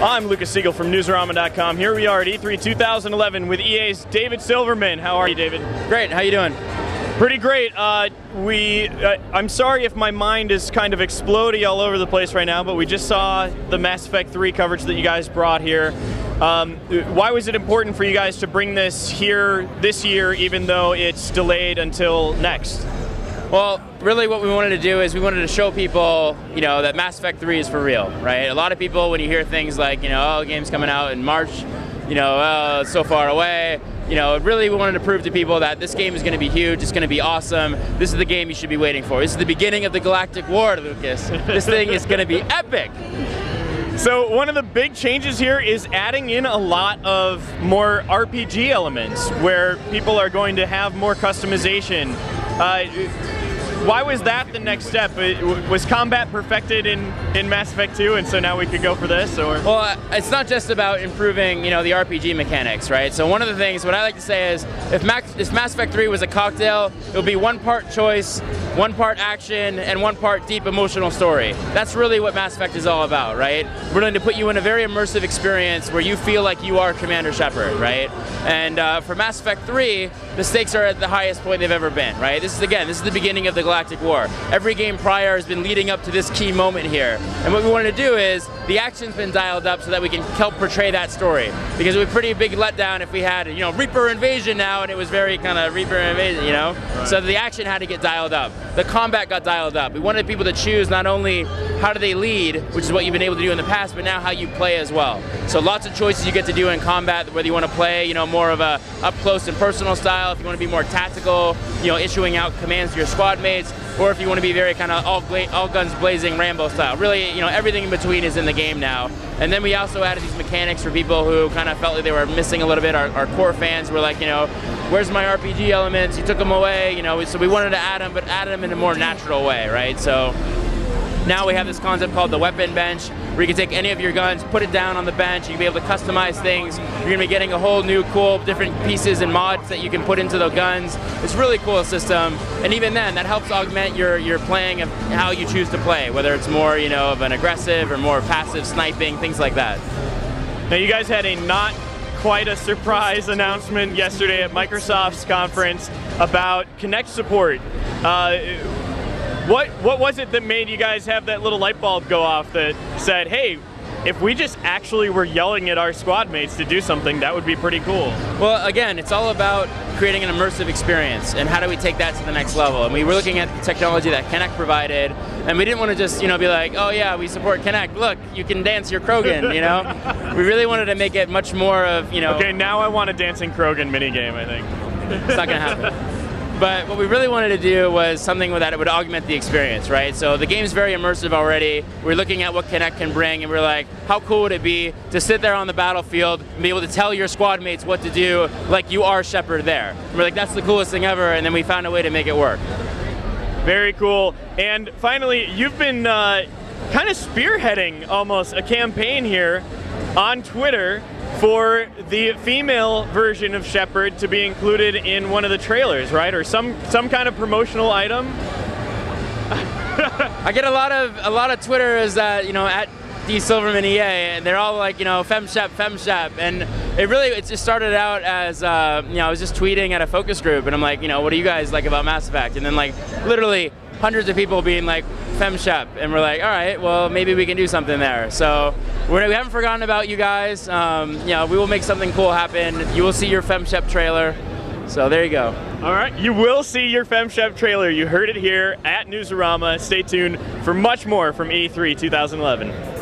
I'm Lucas Siegel from Newsarama.com. Here we are at E3 2011 with EA's David Silverman. How are you, David? Great. How you doing? Pretty great. I'm sorry if my mind is kind of exploding all over the place right now, but we just saw the Mass Effect 3 coverage that you guys brought here. Why was it important for you guys to bring this here this year, even though it's delayed until next? Well, really what we wanted to do is we wanted to show people, that Mass Effect 3 is for real, right? A lot of people, when you hear things like, oh, the game's coming out in March, it's so far away, really we wanted to prove to people that this game is going to be huge, it's going to be awesome, this is the game you should be waiting for. This is the beginning of the Galactic War, Lucas. This thing is going to be epic. So one of the big changes here is adding in a lot of more RPG elements where people are going to have more customization. Why was that the next step? Was combat perfected in Mass Effect 2 and so now we could go for this? Or? Well, it's not just about improving the RPG mechanics, right? So one of the things, what I like to say is, if Mass Effect 3 was a cocktail, it would be one part choice, one part action, and one part deep emotional story. That's really what Mass Effect is all about, right? We're going to put you in a very immersive experience where you feel like you are Commander Shepard, right? And for Mass Effect 3, the stakes are at the highest point they've ever been, right? This is the beginning of the Galactic War. Every game prior has been leading up to this key moment here. And what we wanted to do is, the action's been dialed up so that we can help portray that story. Because it would be a pretty big letdown if we had, Reaper Invasion now, and it was very kind of Reaper Invasion, Right. So the action had to get dialed up. The combat got dialed up. We wanted people to choose not only how do they lead, which is what you've been able to do in the past, but now how you play as well. So lots of choices you get to do in combat, whether you want to play, more of a up close and personal style, if you want to be more tactical, issuing out commands to your squad mates, or if you want to be very kind of all guns blazing Rambo style. Really, everything in between is in the game now. And then we also added these mechanics for people who kind of felt like they were missing a little bit. Our core fans were like, where's my RPG elements? You took them away, so we wanted to add them, but add them in a more natural way, right? So now we have this concept called the weapon bench, where you can take any of your guns, put it down on the bench, you can be able to customize things. You're going to be getting a whole new cool different pieces and mods that you can put into the guns. It's a really cool system, and even then, that helps augment your playing of how you choose to play, whether it's more of an aggressive or more passive sniping, things like that. Now you guys had a not quite a surprise announcement yesterday at Microsoft's conference about Kinect support. What was it that made you guys have that little light bulb go off that said, hey, if we just actually were yelling at our squad mates to do something, that would be pretty cool? Well, again, it's all about creating an immersive experience, and how do we take that to the next level? And we were looking at the technology that Kinect provided, and we didn't want to just, be like, oh yeah, we support Kinect, look, you can dance your Krogan, We really wanted to make it much more of, Okay, now I want a dancing Krogan minigame, I think. It's not going to happen. But what we really wanted to do was something that it would augment the experience, right? So the game's very immersive already. We're looking at what Kinect can bring, and we're like, how cool would it be to sit there on the battlefield and be able to tell your squad mates what to do like you are Shepard there? And we're like, that's the coolest thing ever, and then we found a way to make it work. Very cool. And finally, you've been kind of spearheading almost a campaign here on Twitter for the female version of Shepard to be included in one of the trailers, right? Or some kind of promotional item. I get a lot of Twitters that at D Silverman EA, and they're all like femshep, and it just started out as I was just tweeting at a focus group, and I'm like, what do you guys like about Mass Effect? And then like literally hundreds of people being like femshep, and we're like, all right, well maybe we can do something there. So we haven't forgotten about you guys. We will make something cool happen. You will see your femshep trailer. So there you go. All right, you will see your femshep trailer. You heard it here at Newsarama. Stay tuned for much more from E3 2011.